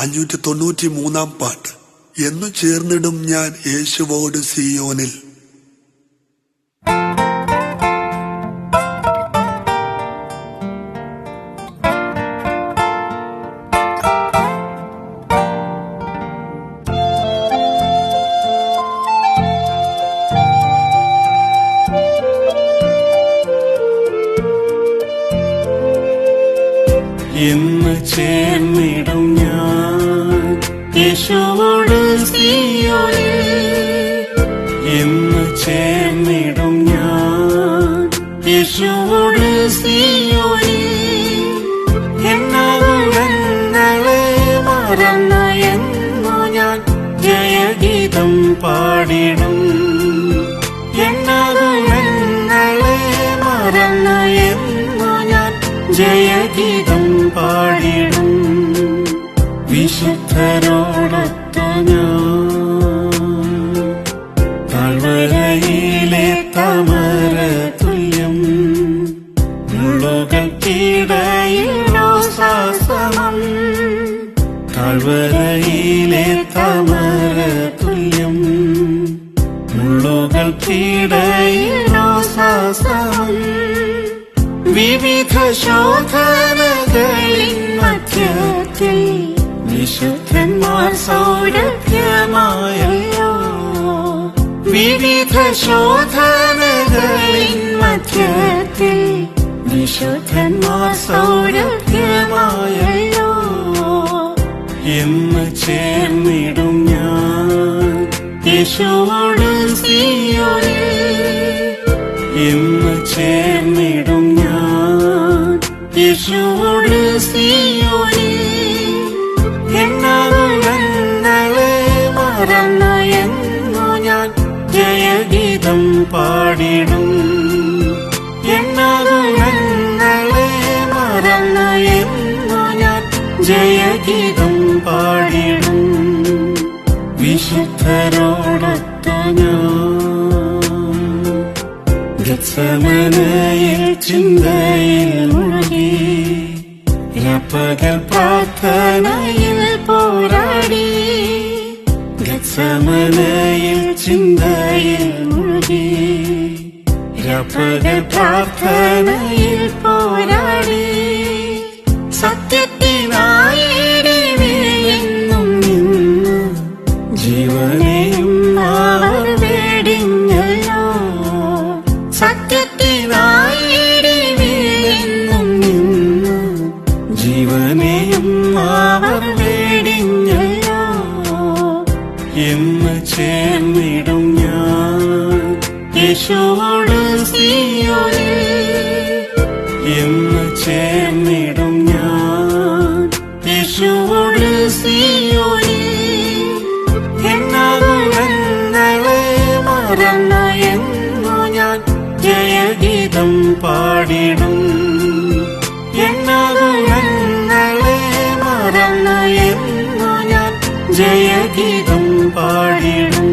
593 പാട്ട്. എന്നു ചേർന്നിടും ഞാൻ യേശുവോട് സിയോനിൽ. എന്ന് ചേർന്നിടും ഞാൻ യേശുവോട് സിയോനിൽ. എന്ന് ചേർന്നിടും ഞാൻ യേശുവോട് സിയോനിൽ. എന്നകളെ മറന്നയെന്നു ഞാൻ ജയഗീതം പാടിടും. എന്നകളെ മറന്നയെന്നു ഞാൻ ജയഗീതം പാടിടും. വിശുദ്ധരോടൊത്ത ഞാൻ താഴ്വരയിലെ താമര തുല്യം. മുള്ളുകൾക്കിടയിലോ ശ്വാസമം. താഴ്വരയിലെ താമര തുല്യം. മുള്ളുകൾക്കിടയിലോ ശ്വാസമം. വിവിധ ശോധനകളിൻ മധ്യത്തിൽ വിശുദ്ധന്മാർ സൗരഭ്യമായല്ലോ. വിവിധ ശോധനകളിൻ മധ്യത്തിൽ വിശുദ്ധന്മാർ സൗരഭ്യമായല്ലോ. എന്ന് ചേർന്നിടും ഞാൻ യേശുവോട് സിയോനിൽ. എന്ന് ചേർന്നിടും ഞാൻ യേശുവോട് സിയോനിൽ. എന്നകളെ മറന്നയെന്നു ഞാൻ ജയഗീതം പാടിടും. എന്നകളെ മറന്നയെന്നു ഞാൻ ജയഗീതം പാടിടും. വിശുദ്ധരോടൊത്ത ഞാൻ ഗത്സമനയിൽ ചിന്തയിൽ മുഴുകി. രാപ്പകൽ പ്രാർത്ഥനയിൽ പോരാടി. ഗത്സമനയിൽ ചിന്തയിൽ മുഴുകി. രാപ്പകൽ പ്രാർത്ഥനയിൽ പോരാടി. സത്യത്തിനായിടി വീഴുന്നും നിന്ന് ജീവനെയും അവർ വേടിഞ്ഞല്ലോ. സത്യത്തിനായിടി വീഴുന്നും നിന്ന് ജീവനെയും അവർ വേടിഞ്ഞല്ലോ. എന്ന് ചേർന്നിടും ഞാൻ യേശുവോട് സിയോനിൽ. എന്ന് ചേർന്നിടും ഞാൻ യേശുവോട് സിയോനിൽ. എന്നകളെ മറന്നയെന്നു ഞാൻ ജയഗീതം പാടിടും. എന്നകളെ മറന്നയെന്നു ഞാൻ ജയഗീതം പാടിടും.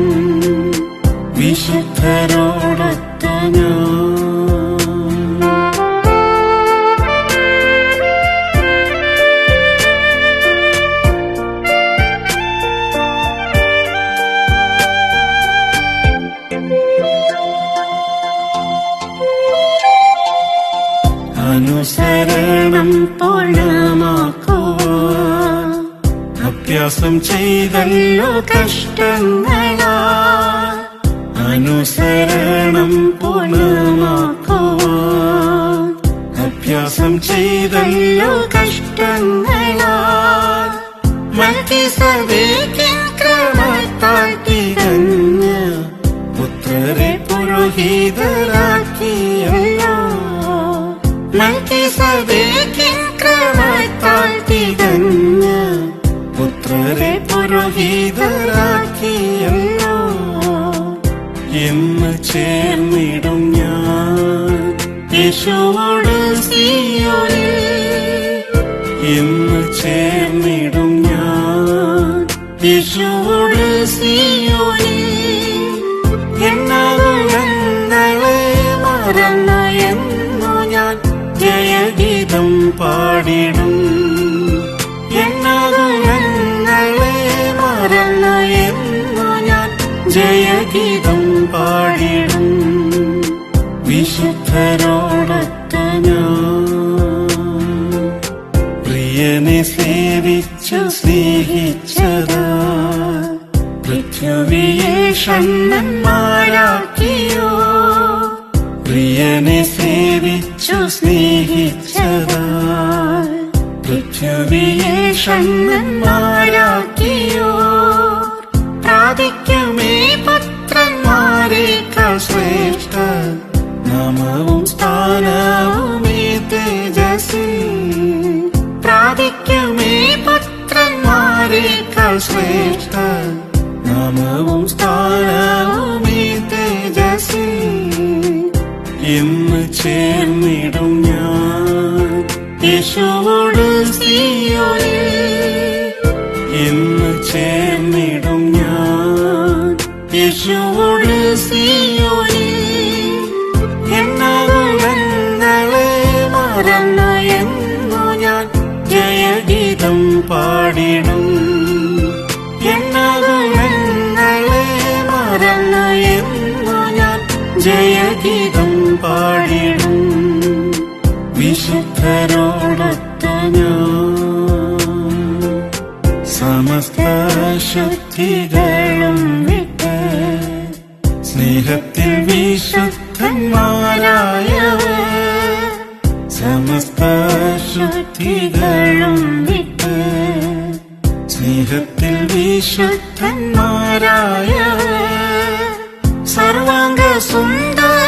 വിശുദ്ധരോടൊത്ത ഞാൻ അനുസരണം പൂർണ്ണമാക്കുവാൻ അഭ്യാസം ചെയ്തല്ലോ കഷ്ടങ്ങളാ. അനുസരണം പൂർണ്ണമാക്കുവാൻ അഭ്യാസം ചെയ്തല്ലോ കഷ്ടങ്ങളാ. മൽക്കീസദേക്കിൻ ക്രമത്താൽ തികഞ്ഞ പുത്രരെ പുരോഹിതരാക്കിയല്ലോ. മൽക്കീസദേക്കിൻ ക്രമത്താൽ തികഞ്ഞ പുത്രരെ പുരോഹിതരാക്കിയല്ലോ. എന്ന് ചേർന്നിടും ഞാൻ യേശുവോട് സിയോനിൽ. എന്ന് ചേർന്നിടും ഞാൻ യേശുവോട് സിയോനിൽ. എന്നകളെ മറന്നയെന്നു ഞാൻ ജയഗീതം പാടിടും. എന്നകളെ ജയഗീതം പാടിടും വിശുദ്ധരോടൊത്ത ഞാൻ. പ്രിയനെ സേവിച്ചു സ്നേഹിച്ചതാ പൃഥ്വിയെ ഷണ്ണന്മാരാക്കിയോ. പ്രിയനെ സേവിച്ചു സ്നേഹിച്ചതാ പൃഥ്വിയെ ഷണ്ണന്മാരാക്കിയോ. പ്രാപിക്കുമേ പുത്രന്മാരേക്കാൾ ശ്രേഷ്ഠ നാമവും സ്ഥാനവുമേ തേജസ്സിൽ. പ്രാപിക്കുമേ പുത്രന്മാരേക്കാൾ ശ്രേഷ്ഠ നാമവും സ്ഥാനവുമേ തേജസ്സിൽ. ഇന്ന് ചേർന്നിടും ഞാൻ യേശുവോട് സിയോനിൽ. ഇന്ന് ചേർന്നിടും ഞാൻ യേശുവോട് സിയോനിൽ. എന്നകളെ മറന്നു ഞാൻ ജയഗീതം പാടിടും. എന്നകളെ മറന്നു ഞാൻ ജയഗീതം പാടിടും വിശുദ്ധരോടൊത്ത ഞാൻ. സമസ്ത ശക്തികളും വിട്ട് സ്നേഹത്തിൽ വിശുദ്ധന്മാരായവർ. സമസ്ത ശക്തികളും വിട്ട് സ്നേഹത്തിൽ വിശുദ്ധന്മാരായവർ. സർവാംഗ സുന്ദരനീശുവിനെ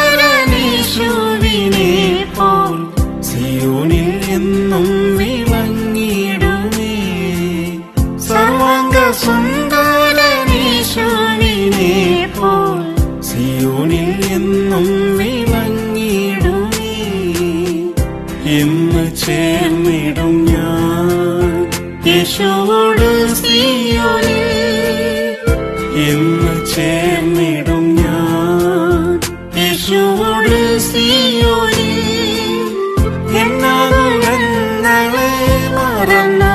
പോൽ സിയോനിൽ എന്നും വിളങ്ങിടുമേ. സർവാംഗ സുന്ദരനീശുവിനെ പോൽ സിയോനിൽ എന്നും വിളങ്ങിടുമേ. ഇന്ന് ചേർന്നിടും ഞാൻ യേശുവോട് സിയോനിൽ. ഇന്ന് ചേർന്നിടും ഞാൻ യേശുവോട് സിയോനിൽ. എന്നകളെ മറന്നു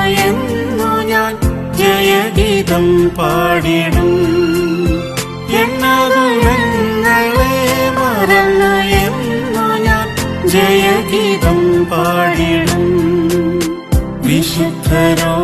ഞാൻ ജയഗീതം പാടിടും. എന്നകളെ മറന്നു ഞാൻ ജയഗീതം പാടിടും വിശുദ്ധരോ